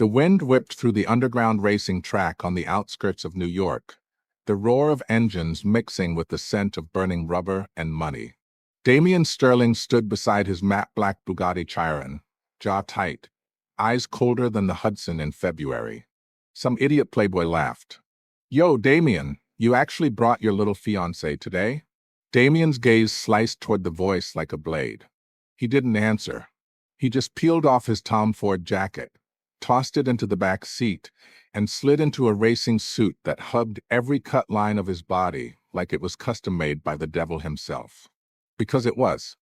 The wind whipped through the underground racing track on the outskirts of New York, the roar of engines mixing with the scent of burning rubber and money. Damien Sterling stood beside his matte black Bugatti Chiron, jaw tight, eyes colder than the Hudson in February. Some idiot playboy laughed. "Yo, Damien, you actually brought your little fiancée today?" Damien's gaze sliced toward the voice like a blade. He didn't answer. He just peeled off his Tom Ford jacket, tossed it into the back seat, and slid into a racing suit that hugged every cut line of his body like it was custom-made by the devil himself. Because it was.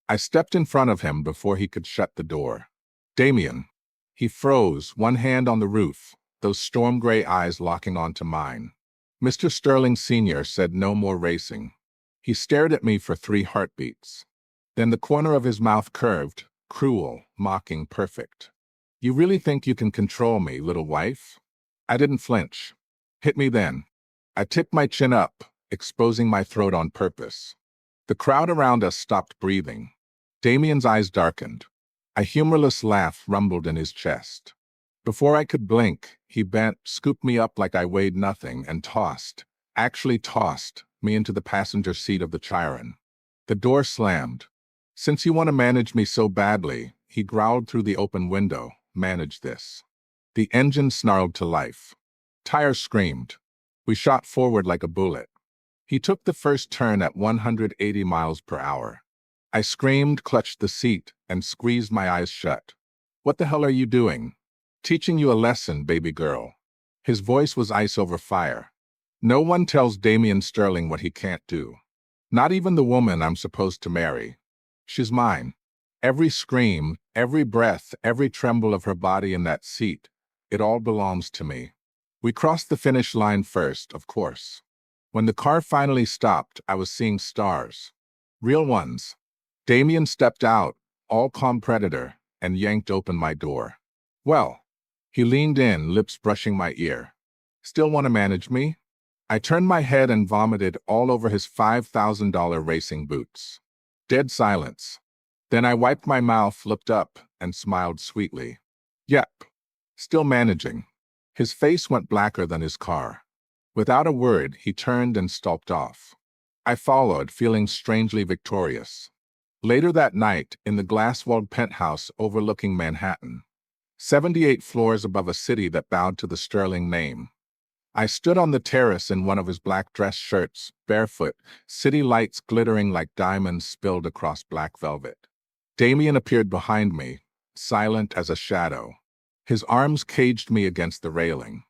I stepped in front of him before he could shut the door. "Damien." He froze, one hand on the roof, those storm-gray eyes locking onto mine. Mr. Sterling Sr. said no more racing. He stared at me for 3 heartbeats. Then the corner of his mouth curved, cruel, mocking, perfect. "You really think you can control me, little wife?" I didn't flinch. "Hit me then." I tipped my chin up, exposing my throat on purpose. The crowd around us stopped breathing. Damien's eyes darkened. A humorless laugh rumbled in his chest. Before I could blink, he bent, scooped me up like I weighed nothing, and actually tossed, me into the passenger seat of the Chiron. The door slammed. "Since you want to manage me so badly," he growled through the open window, "manage this." The engine snarled to life. Tires screamed. We shot forward like a bullet. He took the first turn at 180 miles per hour. I screamed, clutched the seat, and squeezed my eyes shut. "What the hell are you doing?" "Teaching you a lesson, baby girl." His voice was ice over fire. "No one tells Damien Sterling what he can't do. Not even the woman I'm supposed to marry. She's mine. Every scream, every breath, every tremble of her body in that seat, it all belongs to me." We crossed the finish line first, of course. When the car finally stopped, I was seeing stars. Real ones. Damien stepped out, all calm predator, and yanked open my door. "Well." He leaned in, lips brushing my ear. "Still want to manage me?" I turned my head and vomited all over his $5,000 racing boots. Dead silence. Then I wiped my mouth, looked up, and smiled sweetly. "Yep. Still managing." His face went blacker than his car. Without a word, he turned and stalked off. I followed, feeling strangely victorious. Later that night, in the glass-walled penthouse overlooking Manhattan, 78 floors above a city that bowed to the Sterling name, I stood on the terrace in one of his black dress shirts, barefoot, city lights glittering like diamonds spilled across black velvet. Damien appeared behind me, silent as a shadow. His arms caged me against the railing.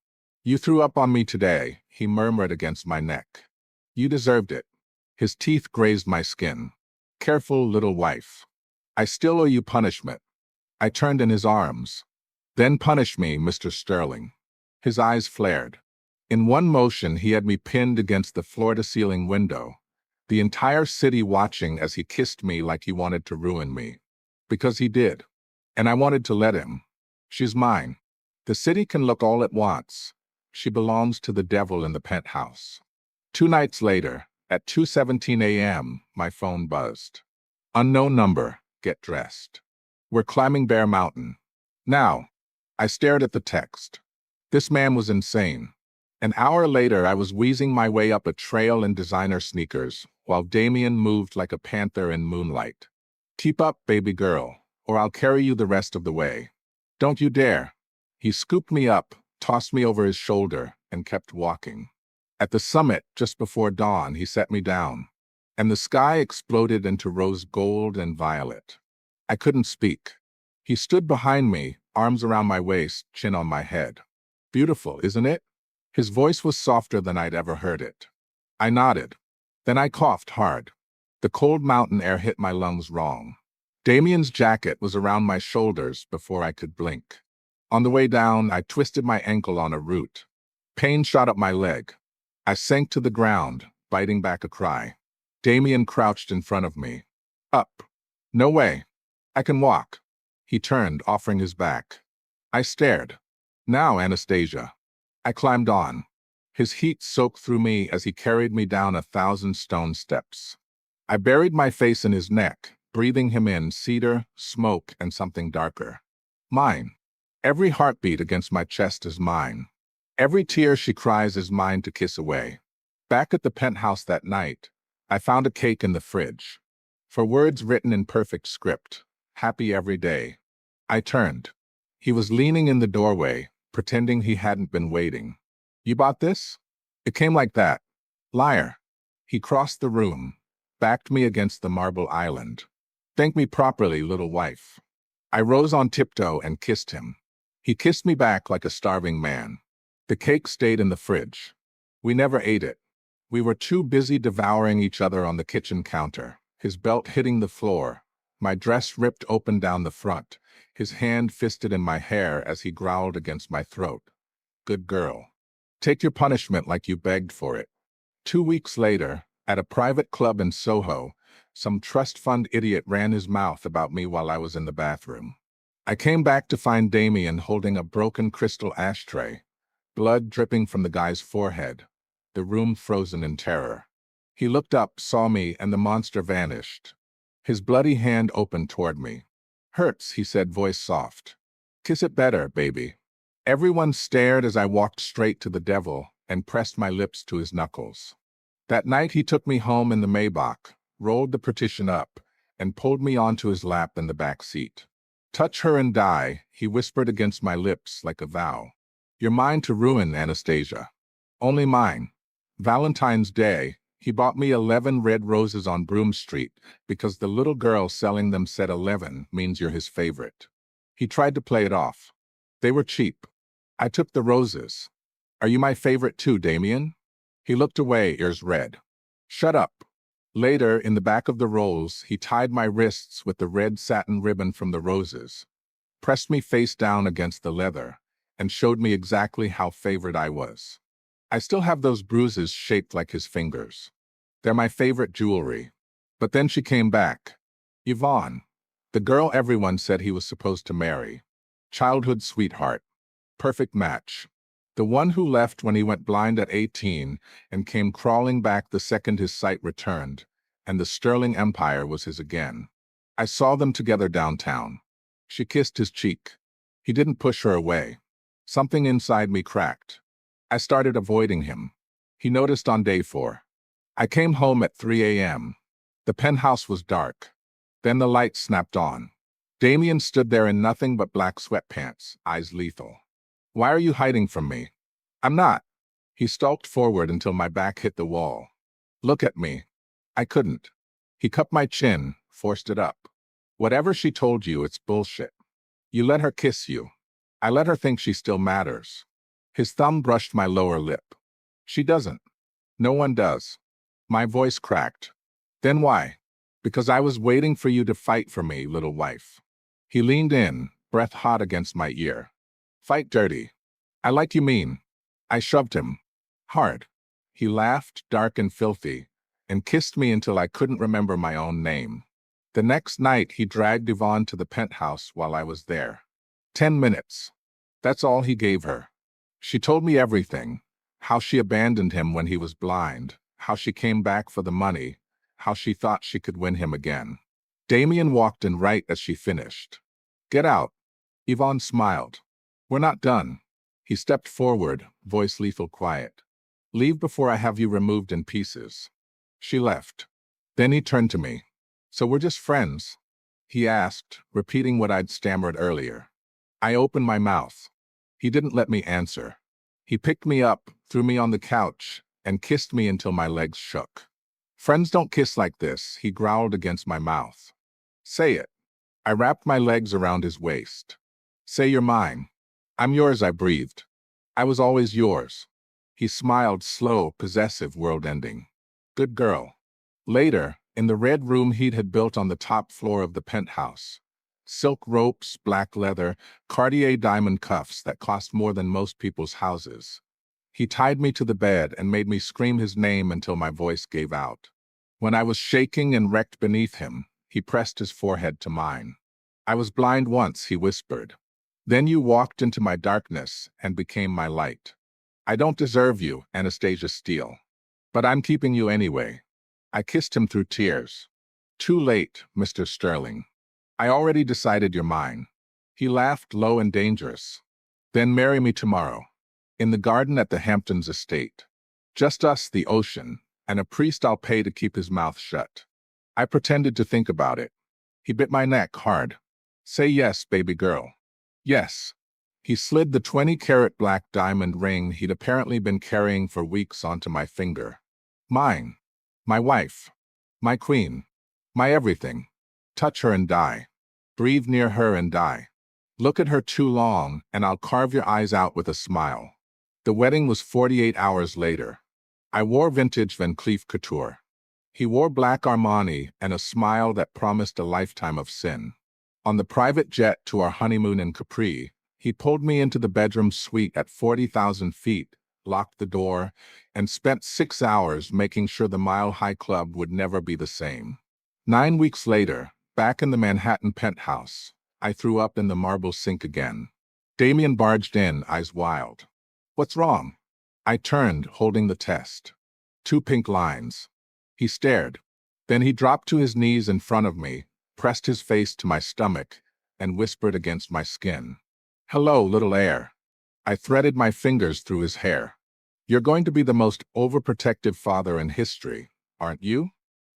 "You threw up on me today," he murmured against my neck. "You deserved it." His teeth grazed my skin. "Careful, little wife. I still owe you punishment." I turned in his arms. "Then punish me, Mr. Sterling." His eyes flared. In one motion, he had me pinned against the floor-to-ceiling window, the entire city watching as he kissed me like he wanted to ruin me. Because he did. And I wanted to let him. She's mine. The city can look all it wants. She belongs to the devil in the penthouse. 2 nights later, at 2:17 a.m., my phone buzzed. "Unknown number. Get dressed. We're climbing Bear Mountain." Now. I stared at the text. This man was insane. An hour later, I was wheezing my way up a trail in designer sneakers, while Damien moved like a panther in moonlight. "Keep up, baby girl, or I'll carry you the rest of the way. Don't you dare." He scooped me up, tossed me over his shoulder, and kept walking. At the summit, just before dawn, he set me down, and the sky exploded into rose gold and violet. I couldn't speak. He stood behind me, arms around my waist, chin on my head. "Beautiful, isn't it?" His voice was softer than I'd ever heard it. I nodded. Then I coughed hard. The cold mountain air hit my lungs wrong. Damien's jacket was around my shoulders before I could blink. On the way down, I twisted my ankle on a root. Pain shot up my leg. I sank to the ground, biting back a cry. Damien crouched in front of me. "Up." "No way. I can walk." He turned, offering his back. I stared. "Now, Anastasia." I climbed on. His heat soaked through me as he carried me down 1,000 stone steps. I buried my face in his neck, breathing him in cedar, smoke, and something darker. Mine. Every heartbeat against my chest is mine. Every tear she cries is mine to kiss away. Back at the penthouse that night, I found a cake in the fridge. For words written in perfect script, happy every day. I turned. He was leaning in the doorway, pretending he hadn't been waiting. You bought this? It came like that. Liar. He crossed the room, backed me against the marble island. Thank me properly, little wife. I rose on tiptoe and kissed him. He kissed me back like a starving man. The cake stayed in the fridge. We never ate it. We were too busy devouring each other on the kitchen counter, his belt hitting the floor, my dress ripped open down the front, his hand fisted in my hair as he growled against my throat. Good girl. Take your punishment like you begged for it. 2 weeks later, at a private club in Soho, some trust fund idiot ran his mouth about me while I was in the bathroom. I came back to find Damien holding a broken crystal ashtray, blood dripping from the guy's forehead, the room frozen in terror. He looked up, saw me, and the monster vanished. His bloody hand opened toward me. Hurts, he said, voice soft. Kiss it better, baby. Everyone stared as I walked straight to the devil and pressed my lips to his knuckles. That night he took me home in the Maybach, rolled the partition up, and pulled me onto his lap in the back seat. Touch her and die, he whispered against my lips like a vow. You're mine to ruin, Anastasia. Only mine. Valentine's Day, he bought me 11 red roses on Broome Street because the little girl selling them said 11 means you're his favorite. He tried to play it off. They were cheap. I took the roses. Are you my favorite too, Damien? He looked away, ears red. Shut up. Later, in the back of the rolls, he tied my wrists with the red satin ribbon from the roses, pressed me face down against the leather, and showed me exactly how favored I was. I still have those bruises shaped like his fingers. They're my favorite jewelry. But then she came back. Yvonne, the girl everyone said he was supposed to marry. Childhood sweetheart. Perfect match. The one who left when he went blind at 18 and came crawling back the second his sight returned, and the Sterling Empire was his again. I saw them together downtown. She kissed his cheek. He didn't push her away. Something inside me cracked. I started avoiding him. He noticed on day 4. I came home at 3 a.m. The penthouse was dark. Then the lights snapped on. Damien stood there in nothing but black sweatpants, eyes lethal. Why are you hiding from me? I'm not. He stalked forward until my back hit the wall. Look at me. I couldn't. He cupped my chin, forced it up. Whatever she told you, it's bullshit. You let her kiss you. I let her think she still matters. His thumb brushed my lower lip. She doesn't. No one does. My voice cracked. Then why? Because I was waiting for you to fight for me, little wife. He leaned in, breath hot against my ear. Fight dirty. I like you mean. I shoved him. Hard. He laughed, dark and filthy, and kissed me until I couldn't remember my own name. The next night, he dragged Yvonne to the penthouse while I was there. 10 minutes. That's all he gave her. She told me everything. How she abandoned him when he was blind. How she came back for the money. How she thought she could win him again. Damien walked in right as she finished. Get out. Yvonne smiled. We're not done. He stepped forward, voice lethal quiet. Leave before I have you removed in pieces. She left. Then he turned to me. So we're just friends? He asked, repeating what I'd stammered earlier. I opened my mouth. He didn't let me answer. He picked me up, threw me on the couch, and kissed me until my legs shook. Friends don't kiss like this, he growled against my mouth. Say it. I wrapped my legs around his waist. Say you're mine. I'm yours, I breathed. I was always yours. He smiled, slow, possessive, world-ending. Good girl. Later, in the red room he had built on the top floor of the penthouse. Silk ropes, black leather, Cartier diamond cuffs that cost more than most people's houses. He tied me to the bed and made me scream his name until my voice gave out. When I was shaking and wrecked beneath him, he pressed his forehead to mine. I was blind once, he whispered. Then you walked into my darkness and became my light. I don't deserve you, Anastasia Steele. But I'm keeping you anyway. I kissed him through tears. Too late, Mr. Sterling. I already decided you're mine. He laughed low and dangerous. Then marry me tomorrow. In the garden at the Hamptons estate. Just us, the ocean, and a priest I'll pay to keep his mouth shut. I pretended to think about it. He bit my neck hard. Say yes, baby girl. Yes. He slid the 20-carat black diamond ring he'd apparently been carrying for weeks onto my finger. Mine. My wife. My queen. My everything. Touch her and die. Breathe near her and die. Look at her too long, and I'll carve your eyes out with a smile. The wedding was 48 hours later. I wore vintage Van Cleef couture. He wore black Armani and a smile that promised a lifetime of sin. On the private jet to our honeymoon in Capri, he pulled me into the bedroom suite at 40,000 feet, locked the door, and spent 6 hours making sure the Mile High Club would never be the same. 9 weeks later, back in the Manhattan penthouse, I threw up in the marble sink again. Damien barged in, eyes wild. What's wrong? I turned, holding the test. 2 pink lines. He stared. Then he dropped to his knees in front of me, pressed his face to my stomach, and whispered against my skin. Hello, little air. I threaded my fingers through his hair. You're going to be the most overprotective father in history, aren't you?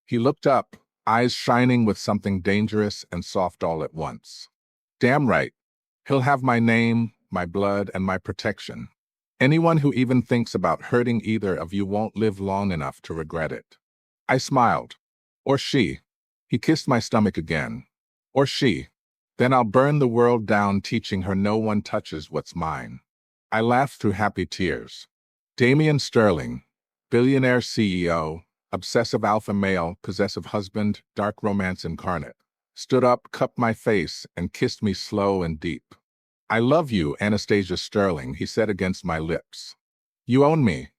He looked up, eyes shining with something dangerous and soft all at once. Damn right. He'll have my name, my blood, and my protection. Anyone who even thinks about hurting either of you won't live long enough to regret it. I smiled. Or she. He kissed my stomach again. Or she. Then I'll burn the world down teaching her no one touches what's mine. I laughed through happy tears. Damien Sterling, billionaire CEO, obsessive alpha male, possessive husband, dark romance incarnate, stood up, cupped my face, and kissed me slow and deep. I love you, Anastasia Sterling, he said against my lips. You own me.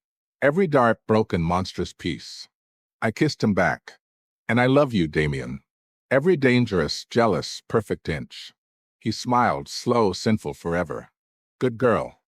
Every dark, broken, monstrous piece. I kissed him back. And I love you, Damien. Every dangerous, jealous, perfect inch. He smiled, slow, sinful forever. Good girl.